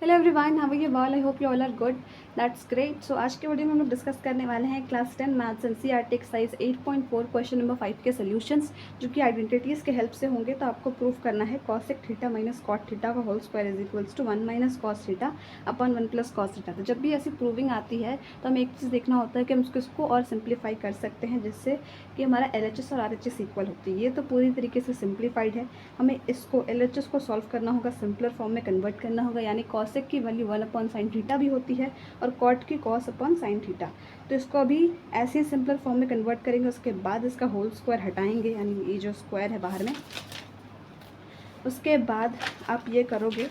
Hello everyone, how are you all? I hope you all are good. That's great. So आज के video में हम लोग discuss करने वाले हैं class 10 maths NCERT exercise 8.4 question number 5 के सॉल्यूशंस, जो कि आइडेंटिटीज़ के हेल्प से होंगे। तो आपको प्रूफ करना है cosec theta minus cot theta का whole square is equals to 1 minus cos theta upon 1 plus cos theta. तो जब भी ऐसी प्रूविंग आती है तो हमें एक चीज़ देखना होता है कि हम इसको और सिंप्लीफाई कर सकते हैं, जिससे कि हमारा LHS और RHS इक्वल होती है। ये तो पूरी तरीके से सिंप्लीफाइड है। हमें इसको LHS को सॉल्व करना होगा, सिंपलर फॉर्म में कन्वर्ट करना होगा, यानी कॉसेक की वैल्यू 1 अपॉन साइन थीटा भी होती है और कॉट की कॉस अपॉन साइन थीटा। तो इसको अभी ऐसे ही सिंपलर फॉर्म में कन्वर्ट करेंगे, उसके बाद इसका होल स्क्वायर हटाएंगे, यानी ये जो स्क्वायर है बाहर में। उसके बाद आप ये करोगे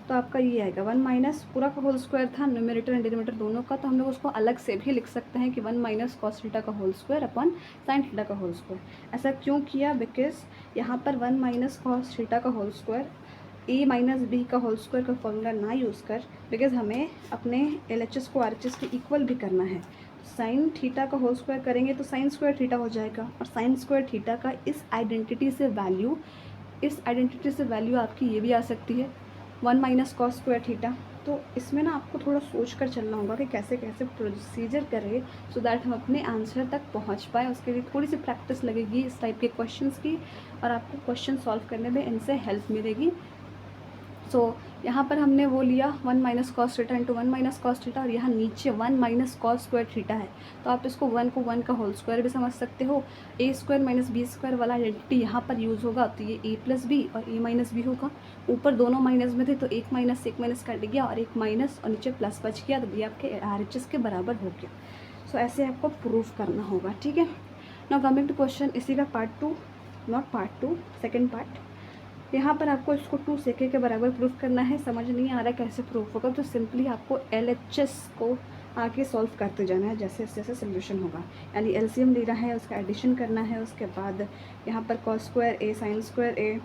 तो आपका ये आएगा 1 माइनस पूरा का होल स्क्वायर था, न्यूमरेटर एंड डिनोमिनेटर दोनों का, तो हम लोग उसको अलग से भी लिख सकते हैं कि 1 माइनस कॉस थीटा का whole square upon sine theta का होल स्क्वायर। ऐसा क्यों किया? बिकॉज यहाँ पर 1 माइनस कॉस थीटा का whole square A minus B का होल स्क्वायर का फॉर्मूला ना यूज़ कर, बिकॉज हमें अपने LHS को RHS के इक्वल भी करना है। साइन थीटा का होल स्क्वायर करेंगे तो साइन स्क्वायर थीटा हो जाएगा, और साइन स्क्वायर थीटा का इस आइडेंटिटी से वैल्यू आपकी ये भी आ सकती है 1 माइनस कॉस स्क्वायर थीटा। तो इसमें ना आपको थोड़ा सोच कर चलना होगा कि कैसे कैसे प्रोसीजर करें, सो दैट हम अपने आंसर तक पहुंच पाए। उसके लिए थोड़ी सी प्रैक्टिस लगेगी इस टाइप के क्वेश्चंस की, और आपको क्वेश्चन सॉल्व करने में इनसे हेल्प मिलेगी। सो यहाँ पर हमने वो लिया 1 minus cos theta into 1 minus cos theta, और यहाँ नीचे 1 माइनस कॉस स्क्वायर थीटा है, तो आप इसको 1 को 1 का होल स्क्वायर भी समझ सकते हो। ए स्क्वायर माइनस बी स्क्वायर वाला आइडेंटिटी यहाँ पर यूज़ होगा, तो ये ए प्लस बी और ए माइनस बी होगा। ऊपर दोनों माइनस में थे तो एक माइनस कट गया और एक माइनस और नीचे प्लस बच गया, तो ये आपके RHS के बराबर हो गया। सो ऐसे आपको प्रूफ करना होगा, ठीक है। नाउ कमिंग टू क्वेश्चन, इसी का पार्ट टू सेकेंड पार्ट। यहाँ पर आपको इसको 2 सेके के बराबर प्रूफ करना है। समझ नहीं आ रहा कैसे प्रूफ होगा, तो सिंपली आपको LHS को आगे सॉल्व करते जाना है, जैसे जैसे सोल्यूशन होगा। यानी LCM लेना है, उसका एडिशन करना है, उसके बाद यहाँ पर कॉस स्क्वायर ए साइन स्क्वायर ए,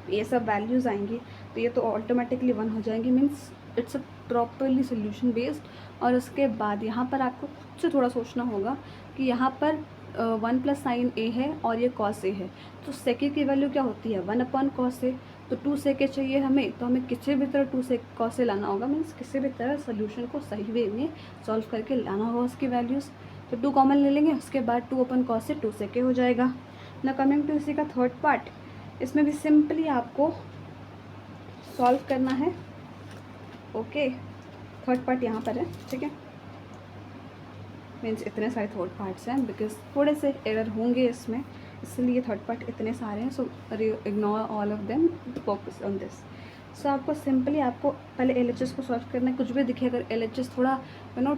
ये सब वैल्यूज़ आएंगी, तो ये तो ऑटोमेटिकली 1 हो जाएंगी। Means it's a properly solution based. और उसके बाद यहाँ पर आपको खुद से थोड़ा सोचना होगा कि यहाँ पर 1 प्लस साइन ए है और ये कॉस ए है, तो सेके की वैल्यू क्या होती है 1 अपॉन कॉस ए। तो 2 सेके चाहिए हमें, तो हमें किसी भी तरह 2 से कॉस ए लाना होगा। मीन्स किसी भी तरह सोल्यूशन को सही वे में सॉल्व करके लाना होगा उसकी वैल्यूज़। तो 2 कॉमन ले लेंगे, उसके बाद 2 अपॉन कॉस ए 2 सेके हो जाएगा ना। कमिंग टू इसी का थर्ड पार्ट, इसमें भी सिंपली आपको सॉल्व करना है। ओके, थर्ड पार्ट यहाँ पर है, ठीक है। मीन्स इतने सारे थर्ड पार्ट्स हैं, बिकॉज थोड़े से एरर होंगे इसमें, इसलिए थर्ड पार्ट इतने सारे हैं। So ignore all of them, focus on this. So आपको सिंपली आपको पहले LHS को सॉल्व करना है। कुछ भी दिखे अगर LHS थोड़ा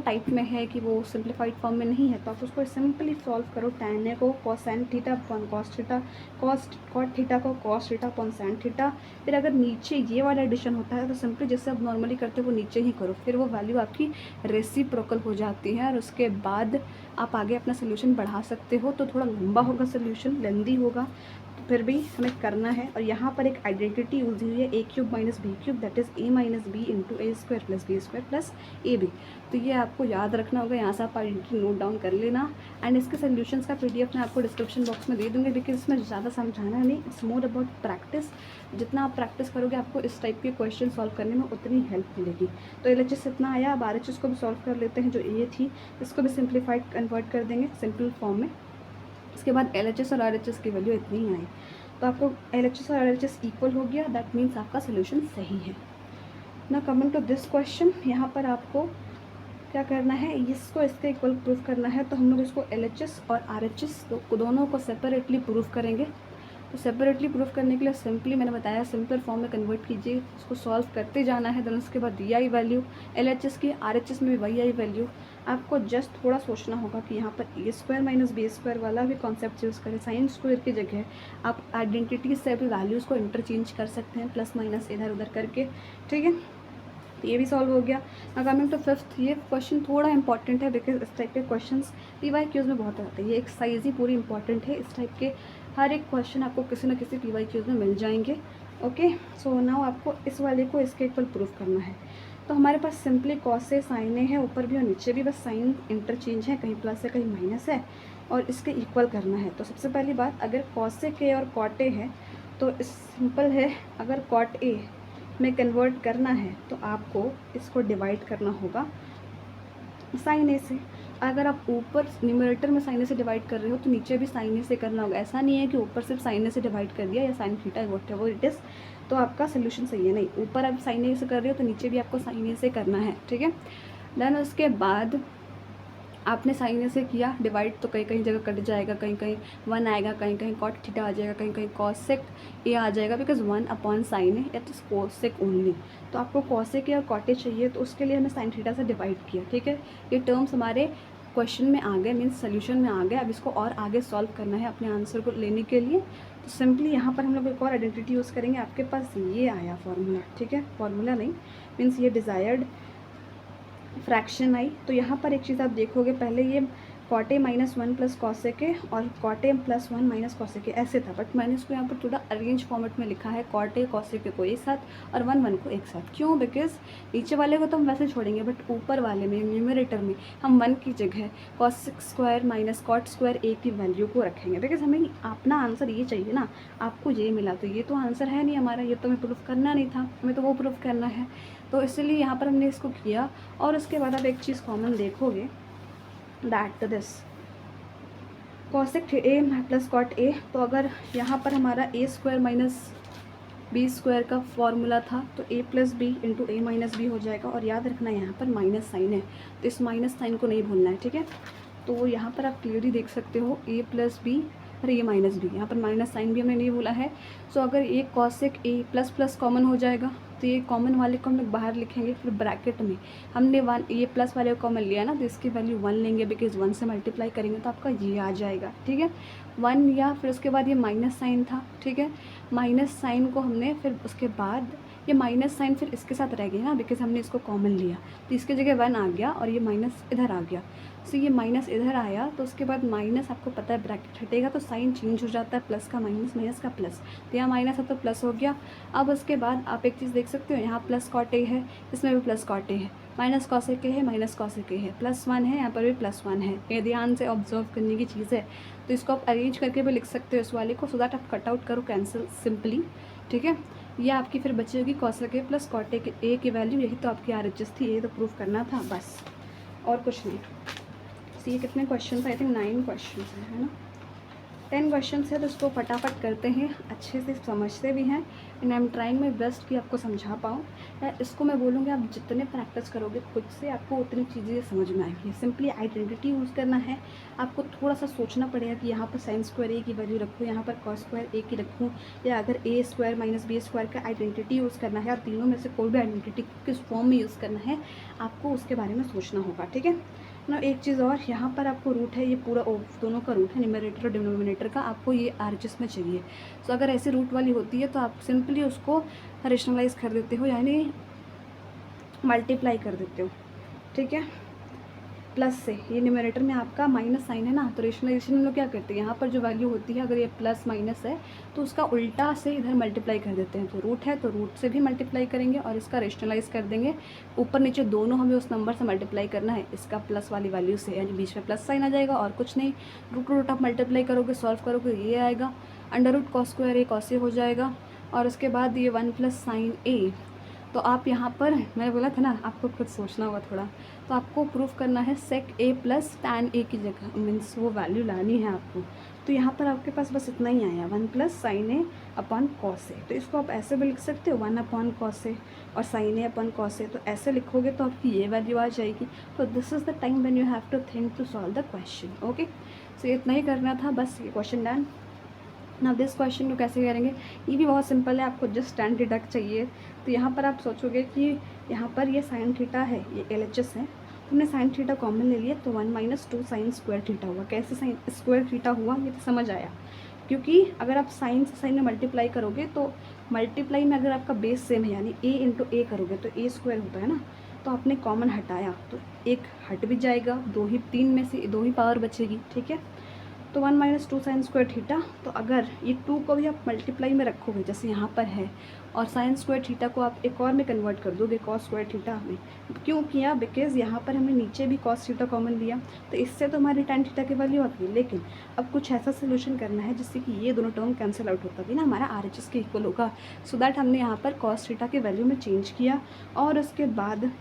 टाइप में है कि वो सिंप्लीफाइड फॉर्म में नहीं है, तो आप उसको सिंपली सॉल्व करो। tan A को cosn theta upon cos theta, cot theta को cos theta upon sin theta. फिर अगर नीचे ये वाला एडिशन होता है तो सिंपली जैसे आप नॉर्मली करते हो वो नीचे ही करो, फिर वो वैल्यू आपकी रेसिप्रोकल हो जाती है, और उसके बाद आप आगे अपना सोल्यूशन बढ़ा सकते हो। तो थोड़ा लंबा होगा सोल्यूशन, लेंदी होगा, तो फिर भी हमें करना है। और यहाँ पर एक आइडेंटिटी यूज हुई है A³ minus B³ that is A minus B into A square plus B square plus AB। तो ये आपको याद रखना होगा, यहाँ से आप आइडेंटिटी नोट डाउन कर लेना। एंड इसके सोल्यूशंस का PDF मैं आपको डिस्क्रिप्शन बॉक्स में दे दूँगी, बिकॉज इसमें ज़्यादा समझाना नहीं, इट्स मोर अबाउट प्रैक्टिस। जितना आप प्रैक्टिस करोगे आपको इस टाइप के क्वेश्चन सॉल्व करने में उतनी हेल्प मिलेगी। तो LHS इतना आया, अब RHS को भी सॉल्व कर लेते हैं। जो A थी इसको भी सिंप्लीफाइड कन्वर्ट कर देंगे सिंपल फॉर्म में। इसके बाद LHS और RHS की वैल्यू इतनी ही आई, तो आपको LHS और RHS इक्वल हो गया, दैट मीन्स आपका सोल्यूशन सही है ना। कमिंग टू दिस क्वेश्चन, यहाँ पर आपको क्या करना है, इसको इसके इक्वल प्रूफ करना है। तो हम लोग इसको LHS और RHS दोनों को सेपरेटली प्रूफ करेंगे। तो सेपरेटली प्रूफ करने के लिए सिंपली मैंने बताया सिंपल फॉर्म में कन्वर्ट कीजिए, उसको सॉल्व करते जाना है। देन उसके बाद दी आई वैल्यू LHS की, RHS में भी वही आई वैल्यू। आपको जस्ट थोड़ा सोचना होगा कि यहाँ पर A square minus B square वाला भी कॉन्सेप्ट यूज़ करें। साइन स्क्वायर की जगह आप आइडेंटिटी से भी वैल्यूज़ को इंटरचेंज कर सकते हैं, प्लस माइनस इधर उधर करके, ठीक है। तो ये भी सॉल्व हो गया। कमिंग टू फिफ्थ, ये क्वेश्चन थोड़ा इंपॉर्टेंट है, बिकॉज इस टाइप के क्वेश्चंस PYQs में बहुत आते हैं। ये एक्सरसाइज ही पूरी इंपॉर्टेंट है, इस टाइप के हर एक क्वेश्चन आपको किसी न किसी PYQs में मिल जाएंगे। ओके, सो नाउ आपको इस वाले को इसके इक्वल प्रूफ करना है। तो हमारे पास सिंपली कॉस से साइन है ऊपर भी और नीचे भी, बस साइन इंटरचेंज है, कहीं प्लस है कहीं माइनस है, और इसके इक्वल करना है। तो सबसे पहली बात, अगर कॉस से के और कॉट ए है तो सिंपल है, अगर कॉट ए में कन्वर्ट करना है तो आपको इसको डिवाइड करना होगा साइन ए से। अगर आप ऊपर न्यूमरेटर में साइन ए से डिवाइड कर रहे हो तो नीचे भी साइन ए से करना होगा। ऐसा नहीं है कि ऊपर सिर्फ साइन ए से डिवाइड कर दिया या sine theta whatever it is तो आपका सोल्यूशन सही है, नहीं, ऊपर आप साइन ए से कर रहे हो तो नीचे भी आपको साइन ए से करना है, ठीक है। देन उसके बाद आपने साइन ए से किया डिवाइड तो कहीं कहीं जगह कट जाएगा, कहीं कहीं 1 आएगा, कहीं कहीं कॉट थीटा आ जाएगा, कहीं कहीं कॉसेक ए आ जाएगा, because 1 upon sine A it is cosec only. तो आपको कॉसेक ए और कॉटे चाहिए तो उसके लिए हमने साइन थीटा से डिवाइड किया, ठीक है। ये टर्म्स हमारे क्वेश्चन में आ गए, मीन्स सोल्यूशन में आ गए। अब इसको और आगे सॉल्व करना है अपने आंसर को लेने के लिए। तो सिंपली यहाँ पर हम लोग एक और आइडेंटिटी यूज़ करेंगे। आपके पास ये आया फॉर्मूला, ठीक है, फॉर्मूला नहीं मीन्स ये डिज़ायर्ड फ्रैक्शन आई। तो यहाँ पर एक चीज़ आप देखोगे, पहले ये cot A minus 1 plus cosec A और cot A plus 1 minus cosec A ऐसे था, बट मैंने इसको यहाँ पर थोड़ा अरेंज फॉर्मेट में लिखा है, कॉट ए कॉसेक ए को एक साथ और 1 1 को एक साथ। क्यों? बिकॉज नीचे वाले को तो हम वैसे छोड़ेंगे, बट ऊपर वाले में न्यूमरेटर में हम 1 की जगह cosec square minus cot square A की वैल्यू को रखेंगे, बिकॉज हमें अपना आंसर ये चाहिए ना। आपको ये मिला तो ये तो आंसर है नहीं हमारा, ये तो हमें प्रूफ करना नहीं था, हमें तो वो प्रूफ करना है। तो इसलिए यहाँ पर हमने इसको किया। और उसके बाद आप एक चीज़ कॉमन देखोगे, that this cosec A plus cot A. तो अगर यहाँ पर हमारा A square minus B square का फॉर्मूला था तो A plus B into A minus B हो जाएगा। और याद रखना यहाँ पर माइनस साइन है तो इस माइनस साइन को नहीं भूलना है, ठीक है। तो यहाँ पर आप क्लियरली देख सकते हो ए प्लस बी और ये माइनस बी, यहाँ पर माइनस साइन भी हमने नहीं भूला है। सो अगर ये cosec A plus plus common हो जाएगा तो ये कॉमन वाले को हम लोग बाहर लिखेंगे। फिर ब्रैकेट में हमने 1 ये प्लस वाले को कॉमन लिया ना, तो इसकी वैल्यू 1 लेंगे, बिकॉज 1 से मल्टीप्लाई करेंगे तो आपका ये आ जाएगा, ठीक है 1। या फिर उसके बाद ये माइनस साइन था, ठीक है, माइनस साइन को हमने फिर उसके बाद ये माइनस साइन फिर इसके साथ रह गया ना, बिकॉज हमने इसको कॉमन लिया तो इसकी जगह 1 आ गया और ये माइनस इधर आ गया। सो ये माइनस इधर आया तो उसके बाद माइनस आपको पता है ब्रैकेट हटेगा तो साइन चेंज हो जाता है, प्लस का माइनस, माइनस का प्लस। तो यहाँ माइनस है तो प्लस हो गया। अब उसके बाद आप एक चीज़ देख सकते हो, यहाँ प्लस कॉट ए है, इसमें भी प्लस कॉट ए है, माइनस कॉसेक ए है, माइनस कॉसेक ए है, प्लस 1 है, यहाँ पर भी प्लस 1 है। ये ध्यान से ऑब्जर्व करने की चीज़ है। तो इसको आप अरेंज करके भी लिख सकते हो इस वाले को, सो दैट आप कट आउट करो, कैंसिल सिंपली, ठीक है। ये आपकी फिर बचेगी cosec A plus cot A की वैल्यू। यही तो आपकी RHS थी, यही तो प्रूफ करना था बस, और कुछ नहीं। तो ये कितने क्वेश्चन थे? आई थिंक 9 क्वेश्चन है ना, 10 क्वेश्चन है। तो इसको फटाफट करते हैं, अच्छे से समझते भी हैं। And I am trying my best कि आपको समझा पाऊँ। इसको मैं बोलूँगी आप जितने प्रैक्टिस करोगे खुद से आपको उतनी चीज़ें समझ में आएगी। सिंपली आइडेंटिटी यूज़ करना है। आपको थोड़ा सा सोचना पड़ेगा कि यहाँ पर साइन स्क्वायर ए की वैल्यू रखूँ, यहाँ पर कॉस स्क्वायर ए की रखूँ, या अगर ए स्क्वायर माइनस बी स्क्वायर का आइडेंटिटी यूज़ करना है, और तीनों में से कोई भी आइडेंटिटी किस फॉर्म में यूज़ करना है आपको उसके बारे में सोचना होगा, ठीक है ना। एक चीज़ और, यहाँ पर आपको रूट है, ये पूरा दोनों का रूट है, न्यूमरेटर और डिनोमिनेटर का, आपको ये RHS में चाहिए। सो अगर ऐसे रूट वाली होती है तो आप सिंपली उसको रेशनलाइज कर देते हो, यानी मल्टीप्लाई कर देते हो, ठीक है, प्लस से। ये न्यूमरेटर में आपका माइनस साइन है ना, तो रेशनलाइजेशन में लोग क्या करते हैं, यहाँ पर जो वैल्यू होती है अगर ये प्लस माइनस है तो उसका उल्टा से इधर मल्टीप्लाई कर देते हैं। तो रूट है तो रूट से भी मल्टीप्लाई करेंगे और इसका रेशनलाइज कर देंगे। ऊपर नीचे दोनों हमें उस नंबर से मल्टीप्लाई करना है, इसका प्लस वाली वैल्यू से, यानी बीच में प्लस साइन आ जाएगा और कुछ नहीं। रूट रूट आप मल्टीप्लाई करोगे, सॉल्व करोगे, ये आएगा under root cos square A cos A हो जाएगा। और उसके बाद ये 1 प्लस साइन ए। तो आप यहाँ पर, मैंने बोला था ना आपको खुद सोचना होगा थोड़ा, तो आपको प्रूफ करना है सेक ए प्लस टैन ए की जगह, मीन्स वो वैल्यू लानी है आपको। तो यहाँ पर आपके पास बस इतना ही आया, 1 plus sign A upon cos A. तो इसको आप ऐसे भी लिख सकते हो, 1 अपॉन कॉस ए और sign A upon cos A. तो ऐसे लिखोगे तो आपकी ये वैल्यू आ जाएगी। तो this is the time when you have to think to solve the question. Okay, so इतना ही करना था बस, ये क्वेश्चन डन। ना दिस क्वेश्चन को कैसे करेंगे, ये भी बहुत सिंपल है, आपको जस्ट tan डिडक्ट चाहिए। तो यहाँ पर आप सोचोगे कि यहाँ पर ये साइन थीटा है, ये LHS है, हमने साइन थीटा कॉमन ले लिया तो 1 माइनस 2 साइन स्क्वायर थीटा हुआ। कैसे साइन स्क्वायर थीटा हुआ ये तो समझ आया, क्योंकि अगर आप साइन से साइन में मल्टीप्लाई करोगे तो मल्टीप्लाई में अगर आपका बेस सेम है, यानी a इंटू ए करोगे तो a स्क्वायर होता है ना, तो आपने कॉमन हटाया तो एक हट भी जाएगा, 3 में से 2 ही पावर बचेगी, ठीक है। तो 1 माइनस 2 साइन स्क्वायर थीटा, तो अगर ये 2 को भी आप मल्टीप्लाई में रखोगे जैसे यहाँ पर है, और साइन स्क्वायर थीटा को आप एक और में कन्वर्ट कर दोगे कॉस स्क्वायर थीटा में। क्यों किया? बिकॉज यहाँ पर हमने नीचे भी कॉस थीटा कॉमन लिया, तो इससे तो हमारी tan थीटा की वैल्यू आ गई, लेकिन अब कुछ ऐसा सोल्यूशन करना है जिससे कि ये दोनों टर्म कैंसिल आउट होता भी ना हमारा RHS के इक्वल होगा। सो दैट हमने यहाँ पर कॉस थीटा की वैल्यू में चेंज किया, और उसके बाद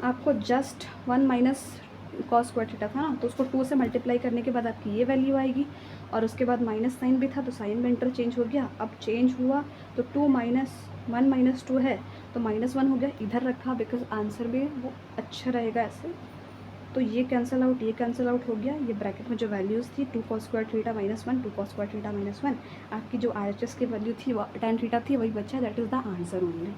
आपको just 1 minus cos square theta था ना, तो उसको 2 से मल्टीप्लाई करने के बाद आपकी ये वैल्यू आएगी, और उसके बाद माइनस साइन भी था तो साइन में इंटरचेंज हो गया। अब चेंज हुआ तो 2 माइनस 1 माइनस 2 है तो -1 हो गया, इधर रखा बिकॉज आंसर भी वो अच्छा रहेगा ऐसे। तो ये कैंसिल आउट, ये कैंसिल आउट हो गया। ये ब्रैकेट में जो वैल्यूज़ थी 2 cos square theta -1, 2 cos square theta -1, आपकी जो RHS की वैल्यू थी वो tan थीटा थी, वही बचा, that is the answer only.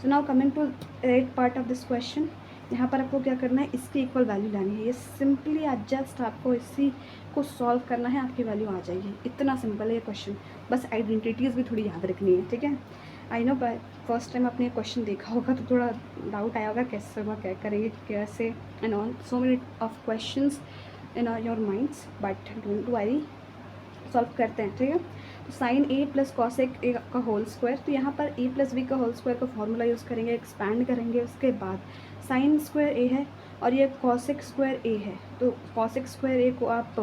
So now coming to eight part of this question, यहाँ पर आपको क्या करना है, इसकी इक्वल वैल्यू लानी है। ये सिंपली जस्ट आपको इसी को सॉल्व करना है, आपकी वैल्यू आ जाएगी। इतना सिंपल है ये क्वेश्चन, बस आइडेंटिटीज़ भी थोड़ी याद रखनी है, ठीक है। आई नो फर्स्ट टाइम आपने ये क्वेश्चन देखा होगा तो थोड़ा डाउट आया होगा कैसे होगा, क्या करेंगे, कैसे, and all so many of questions in your minds, but don't worry, solve करते हैं, ठीक है। तो sign A plus cos A का होल स्क्वायर, तो यहाँ पर ए प्लस बी का होल स्क्वायर का फॉर्मूला यूज़ करेंगे, एक्सपैंड करेंगे। उसके बाद साइन स्क्वायर ए है और ये कॉसेक स्क्वायर ए है, तो कॉसेक स्क्वायर ए को आप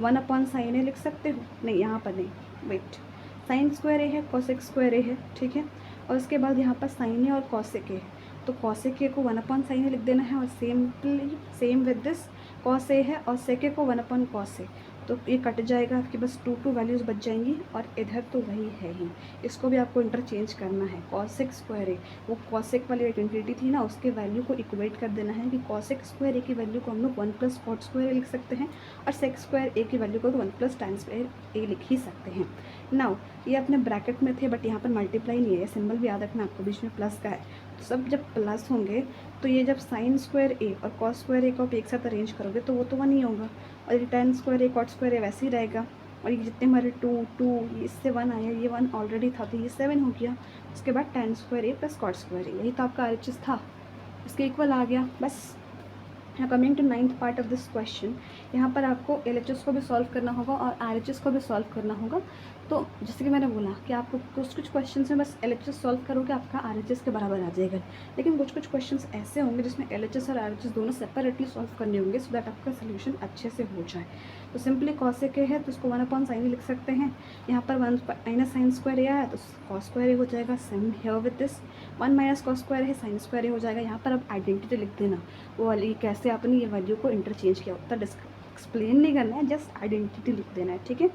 1/sin ए लिख सकते हो, नहीं यहाँ पर नहीं, वेट, साइन स्क्वायर ए है, कॉसेक स्क्वायर ए है, ठीक है। और उसके बाद यहाँ पर साइन ए और कॉसेक ए है, तो कॉसेक ए को 1/sin ए लिख देना है, और same with this cos A है और सेक ए को 1/cos ए, तो ये कट जाएगा, आपके पास 2 वैल्यूज़ बच जाएंगी, और इधर तो वही है ही, इसको भी आपको इंटरचेंज करना है। कॉसेक स्क्वायर ए, वो कॉसेक वाली आइडेंटिटी थी ना, उसके वैल्यू को इक्वेट कर देना है कि कॉसेक स्क्वायर ए की वैल्यू को हम लोग 1 + cot स्क्वायर ए लिख सकते हैं, और सेक स्क्वायर ए की वैल्यू को 1 + tan स्क्वायर ए लिख ही सकते हैं। नाउ ये अपने ब्रैकेट में थे, बट यहाँ पर मल्टीप्लाई नहीं है, सिंबल भी याद रखना आपको, बीच में प्लस का है, तो सब जब प्लस होंगे तो ये जब साइन स्क्वायर ए और कॉस स्क्वायर ए को आप एक साथ अरेंज करोगे तो वो तो 1 ही होगा, और ये tan स्क्वायर ए cot स्क्वायर ए वैसे ही रहेगा, और ये जितने हमारे 2 इससे 1 आया, ये 1 ऑलरेडी था तो ये 7 हो गया। उसके बाद tan स्क्वायर ए प्लस cot स्क्वायर ए, यही तो आपका RHS था, इसके इक्वल आ गया बस। now coming to 9th part of this question, यहाँ पर आपको LHS को भी सॉल्व करना होगा और RHS को भी सॉल्व करना होगा। तो जैसे कि मैंने बोला कि आपको कुछ क्वेश्चंस में बस LHS सॉल्व करोगे आपका RHS के बराबर आ जाएगा, लेकिन कुछ क्वेश्चंस ऐसे होंगे जिसमें LHS और RHS दोनों सेपरेटली सॉल्व करने होंगे, सो दैट आपका सोल्यूशन अच्छे से हो जाए। तो सिंपली कॉसेक ए है तो उसको 1/sin ए लिख सकते हैं, यहाँ पर 1 - sin स्क्वायर ए आया तो cos स्क्वायर ए हो जाएगा, same here with this 1 - cos square है, sin स्क्वायर ए हो जाएगा। यहाँ पर आप आइडेंटिटी लिख देना, वो वाली कैसे आपने ये वैल्यू को इंटरचेंज किया होता है, एक्सप्लेन नहीं करना है, जस्ट आइडेंटिटी लिख देना है, ठीक है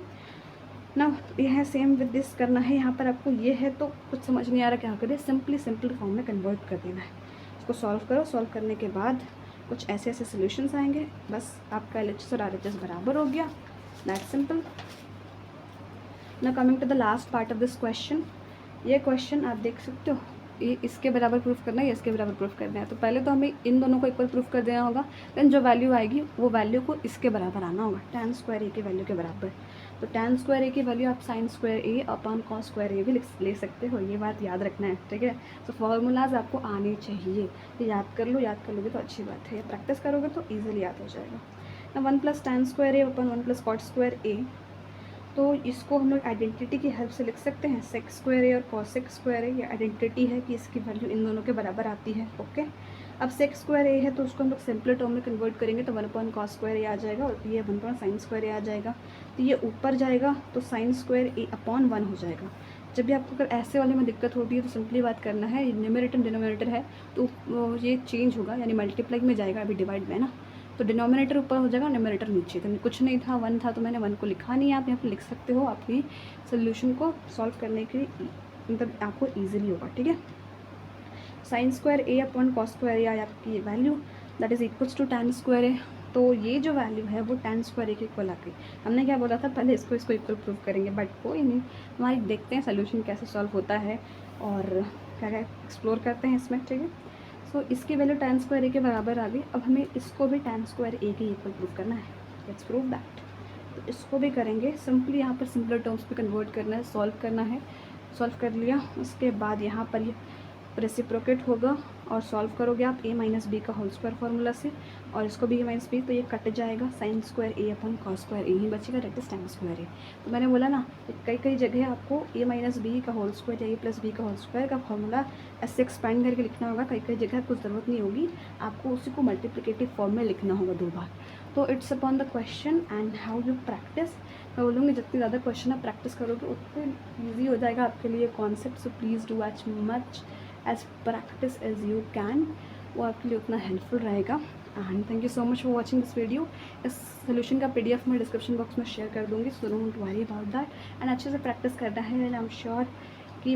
ना। ये है सेम विद दिस करना है, यहाँ पर आपको ये है तो कुछ समझ नहीं आ रहा क्या करें, सिंपल फॉर्म में कन्वर्ट कर देना है। इसको सॉल्व करो, सॉल्व करने के बाद कुछ ऐसे सॉल्यूशंस आएंगे, बस आपका LHS और RHS बराबर हो गया, that simple. Now coming to the last part of this question, ये क्वेश्चन आप देख सकते हो, ये इसके बराबर प्रूफ करना है, इसके बराबर प्रूफ करना है, तो पहले तो हमें इन दोनों को इक्वल प्रूफ कर देना होगा, देन जो वैल्यू आएगी वो वैल्यू को इसके बराबर आना होगा, tan स्क्वायर ए की वैल्यू के बराबर। तो tan स्क्वायर ए की वैल्यू आप sin square A upon cos square ए भी ले सकते हो, ये बात याद रखना है, ठीक है। तो फार्मूलाज आपको आने चाहिए, ये याद कर लो, याद कर लोगे तो अच्छी बात है, प्रैक्टिस करोगे तो ईजिली याद हो जाएगा। ना 1 + tan square A upon 1 + cot square A, तो इसको हम लोग आइडेंटिटी की हेल्प से लिख सकते हैं, सेक स्क्वायर ए और कॉसेक स्क्वायर ए, ये आइडेंटिटी है कि इसकी वैल्यू इन दोनों के बराबर आती है, ओके। अब सेक स्क्वायर ए है तो उसको हम लोग सिंपल टर्म में कन्वर्ट करेंगे, तो 1/cos स्क्वायर ए आ जाएगा, और ये 1/sin स्क्वायर ए आ जाएगा, तो ये ऊपर जाएगा तो sin स्क्वायर ए अपॉन 1 हो जाएगा। जब भी आपको अगर ऐसे वाले में दिक्कत होती है तो सिंपली बात करना है, न्यूमरेटर डिनोमिनेटर है तो ये चेंज होगा, यानी मल्टीप्लाई में जाएगा, अभी डिवाइड में ना, तो डिनोमिनेटर ऊपर हो जाएगा, न्यूमरेटर नीचे, तो कुछ नहीं था 1 था तो मैंने 1 को लिखा नहीं, आप यहाँ पर लिख सकते हो, आपकी सोल्यूशन को सॉल्व करने के लिए मतलब आपको ईजिली होगा, ठीक है। sin square A upon cos square A आपकी ये value, that is equals to tan square A, तो ये जो वैल्यू है वो tan स्क्वायर ए के इक्वल आ गई। हमने क्या बोला था, पहले इसको इक्वल प्रूव करेंगे, बट कोई नहीं, हमारी देखते हैं सोल्यूशन कैसे सॉल्व होता है और क्या क्या एक्सप्लोर करते हैं इसमें, ठीक है। सो इसकी वैल्यू tan स्क्वायर ए के बराबर आ गई, अब हमें इसको भी tan स्क्वायर ए के इक्वल प्रूव करना है, लेट्स प्रूव दैट। तो इसको भी करेंगे, सिंपली यहाँ पर सिंपलर टर्म्स पे कन्वर्ट करना है, सॉल्व करना है, सॉल्व कर लिया। उसके बाद यहाँ पर रेसिप्रोकेट होगा और सॉल्व करोगे आप a माइनस बी का होल स्क्वायर फार्मूला से, और इसको b माइनस बी, तो ये कट जाएगा, sine square a upon cos square a ही बचेगा, that is tan square a। तो मैंने बोला ना कई कई जगह आपको a माइनस बी का होल स्क्वायर या a प्लस बी का होल स्क्वायर का फार्मूला ऐसे एक्सपेंड करके लिखना होगा, कई कई जगह आपको ज़रूरत नहीं होगी, आपको उसी को मल्टीप्लिकेटिव फॉर्म में लिखना होगा 2 बार। तो it's upon the question and how you practice. मैं बोलूँगी जितनी ज़्यादा क्वेश्चन आप प्रैक्टिस करोगे उतने ईजी हो जाएगा आपके लिए concept. So please do as much as practice as you can, वो आपके लिए उतना हेल्पफुल रहेगा। And thank you so much for watching this video. इस सोल्यूशन का PDF मैं डिस्क्रिप्शन बॉक्स में शेयर कर दूँगी, so don't worry about that. And अच्छे से प्रैक्टिस करना है, एंड आई एम श्योर कि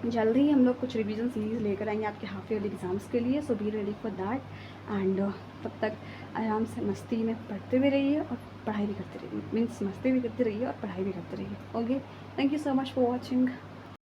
जल्दी ही हम लोग कुछ रिवीजन सीरीज़ लेकर आएंगे आपके हाफ ईयरली एग्ज़ाम्स के लिए। So be ready for that. And तब तक आराम से मस्ती में पढ़ते भी रहिए और पढ़ाई भी करते रहिए, मीन्स मस्ती भी करते रहिए और पढ़ाई भी करते रहिए। Okay, thank you so much for watching.